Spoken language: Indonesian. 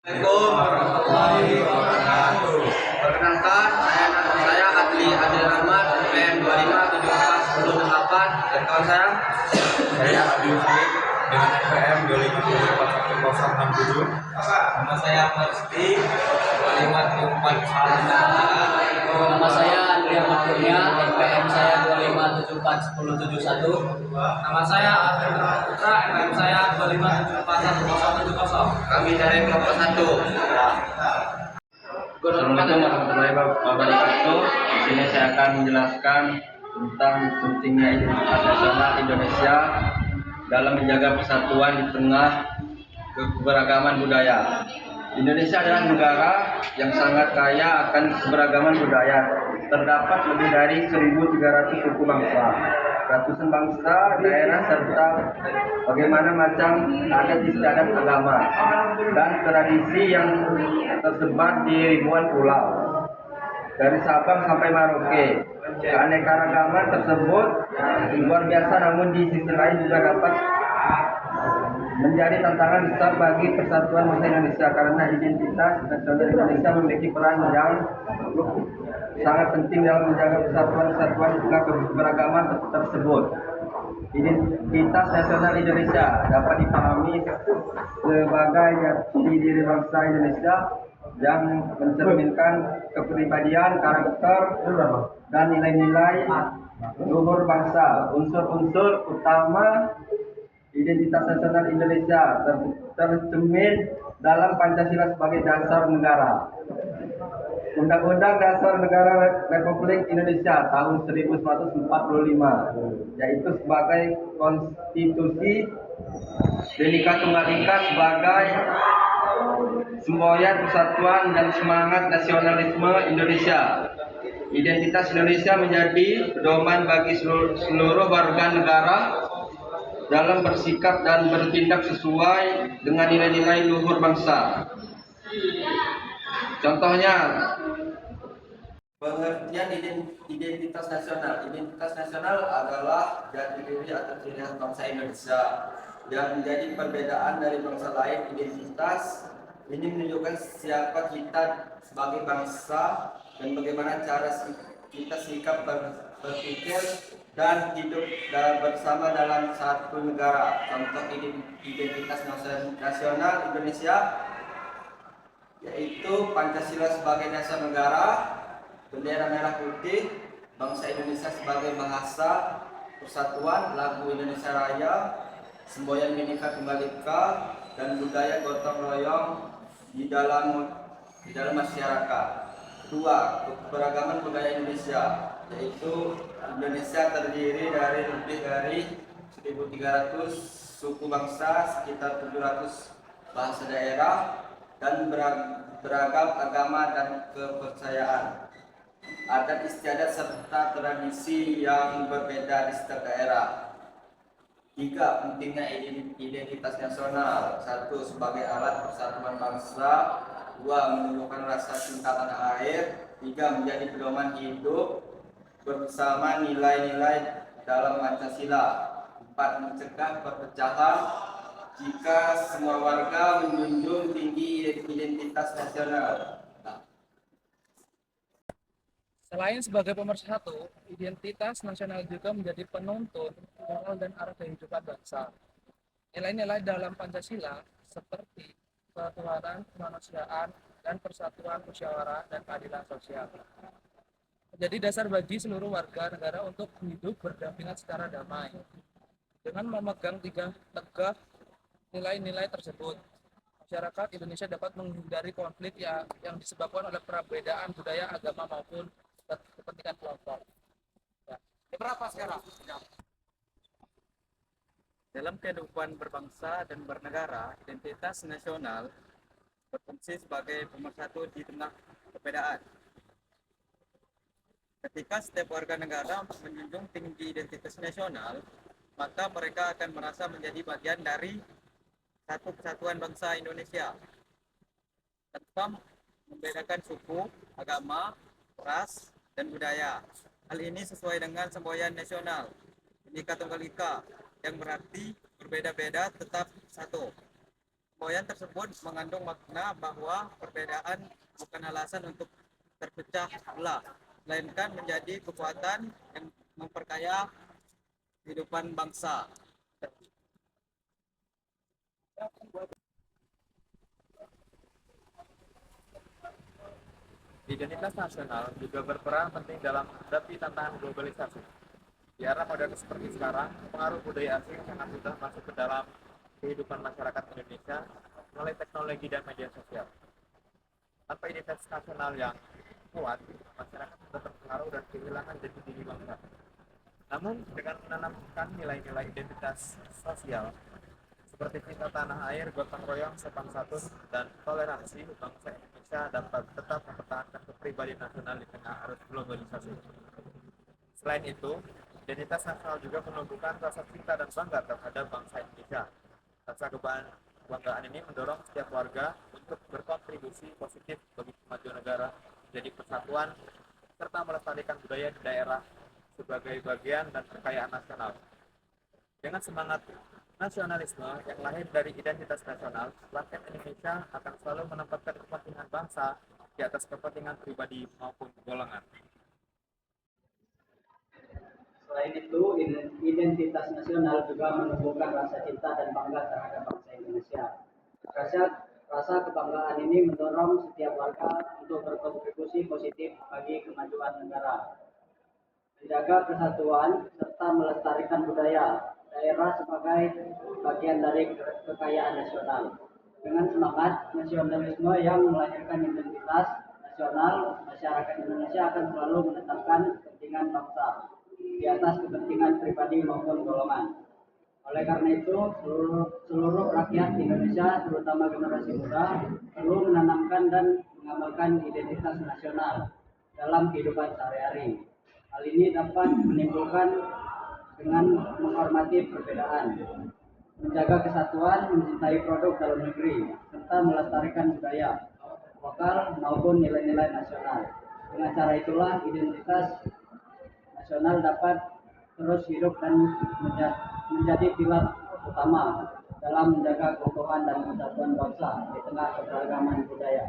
Assalamualaikum warahmatullahi wabarakatuh. Perkenalkan, saya Adil Rahmat, NPM 25741008 dan kawan Saya Adil Said dengan NPM 25741067. Nama saya Marsti 2574 Nama saya Andrea Kurnia, NPM saya 25741071. Nama saya Alvin Putra, NPM saya 25741070. kami dari kelompok 1. Assalamualaikum warahmatullahi wabarakatuh. Di sini saya akan menjelaskan tentang pentingnya identitas nasional Indonesia dalam menjaga persatuan di tengah keberagaman budaya. Indonesia adalah negara yang sangat kaya akan keberagaman budaya. Terdapat lebih dari 1.300 suku bangsa, ratusan bangsa, daerah, serta bagaimana macam adat istiadat agama dan tradisi yang tersebar di ribuan pulau. Dari Sabang sampai Merauke, keanekaragaman tersebut luar biasa, namun di sisi lain juga dapat menjadi tantangan besar bagi persatuan bangsa Indonesia karena identitas nasional Indonesia memiliki peran yang sangat penting dalam menjaga persatuan di tengah keberagaman tersebut. Identitas nasional Indonesia dapat dipahami sebagai jati diri bangsa Indonesia yang mencerminkan kepribadian, karakter, dan nilai-nilai luhur bangsa. Unsur-unsur utama identitas nasional Indonesia tercermin dalam Pancasila sebagai dasar negara. Undang-Undang Dasar Negara Republik Indonesia tahun 1945, yaitu sebagai konstitusi Bhinneka Tunggal Ika sebagai semboyan persatuan dan semangat nasionalisme Indonesia. Identitas Indonesia menjadi pedoman bagi seluruh warga negara dalam bersikap dan bertindak sesuai dengan nilai-nilai luhur bangsa. Contohnya, pengertian identitas nasional. Identitas nasional adalah jati diri atau ciri khas bangsa Indonesia yang menjadi perbedaan dari bangsa lain. Identitas ini menunjukkan siapa kita sebagai bangsa dan bagaimana cara kita sikap berpikir dan hidup bersama dalam satu negara. Contoh identitas nasional Indonesia yaitu Pancasila sebagai dasar negara, bendera merah putih, bangsa Indonesia sebagai bahasa persatuan, lagu Indonesia Raya, semboyan Bhinneka Tunggal Ika, dan budaya gotong royong di dalam masyarakat. Kedua, keberagaman budaya Indonesia, yaitu Indonesia terdiri dari lebih dari 1.300 suku bangsa, sekitar 700 bahasa daerah, dan beragam agama dan kepercayaan, adat istiadat serta tradisi yang berbeda di setiap daerah. Tiga, pentingnya identitas nasional. Satu, sebagai alat persatuan bangsa. Dua, menunjukkan rasa cinta tanah air. Tiga, menjadi pedoman hidup bersama nilai-nilai dalam Pancasila. Empat, mencegah perpecahan jika semua warga menjunjung tinggi identitas nasional. Selain sebagai pemersatu, identitas nasional juga menjadi penuntun moral dan arah kehidupan bangsa. Nilai-nilai dalam Pancasila seperti ketuhanan, kemanusiaan, dan persatuan, musyawarah, dan keadilan sosial menjadi dasar bagi seluruh warga negara untuk hidup berdampingan secara damai. Dengan memegang tiga tegak nilai-nilai tersebut, masyarakat Indonesia dapat menghindari konflik yang disebabkan oleh perbedaan budaya, agama, maupun kepentingan kelompok. Ya. Berapa sekarang? Dalam kehidupan berbangsa dan bernegara, identitas nasional berfungsi sebagai pemersatu di tengah perbedaan. Ketika setiap warga negara menjunjung tinggi identitas nasional, maka mereka akan merasa menjadi bagian dari satu kesatuan bangsa Indonesia tanpa membedakan suku, agama, ras, dan budaya. Hal ini sesuai dengan semboyan nasional Bhinneka Tunggal Ika yang berarti berbeda-beda tetap satu. Poin tersebut mengandung makna bahwa perbedaan bukan alasan untuk terpecah belah, melainkan menjadi kekuatan yang memperkaya kehidupan bangsa. Identitas nasional juga berperan penting dalam menghadapi tantangan globalisasi. Di era modern seperti sekarang, pengaruh budaya asing sangat sudah masuk ke dalam kehidupan masyarakat Indonesia melalui teknologi dan media sosial. Tanpa identitas nasional yang kuat, masyarakat sudah terpengaruh dan kehilangan jati diri bangsa. Namun, dengan menanamkan nilai-nilai identitas sosial seperti cinta tanah air, gotong royong, sopan santun, dan toleransi, bangsa Indonesia dapat tetap mempertahankan kepribadian nasional di tengah arus globalisasi. Selain itu, identitas nasional juga menumbuhkan rasa cinta dan bangga terhadap bangsa Indonesia. Rasa kebanggaan ini mendorong setiap warga untuk berkontribusi positif bagi kemajuan negara, menjadi persatuan, serta melestarikan budaya di daerah sebagai bagian dan kekayaan nasional. Dengan semangat nasionalisme yang lahir dari identitas nasional, rakyat Indonesia akan selalu menempatkan kepentingan bangsa di atas kepentingan pribadi maupun golongan. Selain itu, identitas nasional juga menumbuhkan rasa cinta dan bangga terhadap bangsa Indonesia. Rasa kebanggaan ini mendorong setiap warga untuk berkontribusi positif bagi kemajuan negara, menjaga persatuan, serta melestarikan budaya daerah sebagai bagian dari kekayaan nasional. Dengan semangat nasionalisme yang melahirkan identitas nasional, masyarakat Indonesia akan selalu menetapkan kepentingan bangsa di atas kepentingan pribadi maupun golongan. Oleh karena itu, seluruh rakyat Indonesia, terutama generasi muda, perlu menanamkan dan mengamalkan identitas nasional dalam kehidupan sehari-hari. Hal ini dapat menimbulkan dengan menghormati perbedaan, menjaga kesatuan, mencintai produk dalam negeri, serta melestarikan budaya lokal maupun nilai-nilai nasional. Dengan cara itulah identitas nasional dapat terus hidup dan menjadi pilar utama dalam menjaga keutuhan dan persatuan bangsa di tengah keberagaman budaya.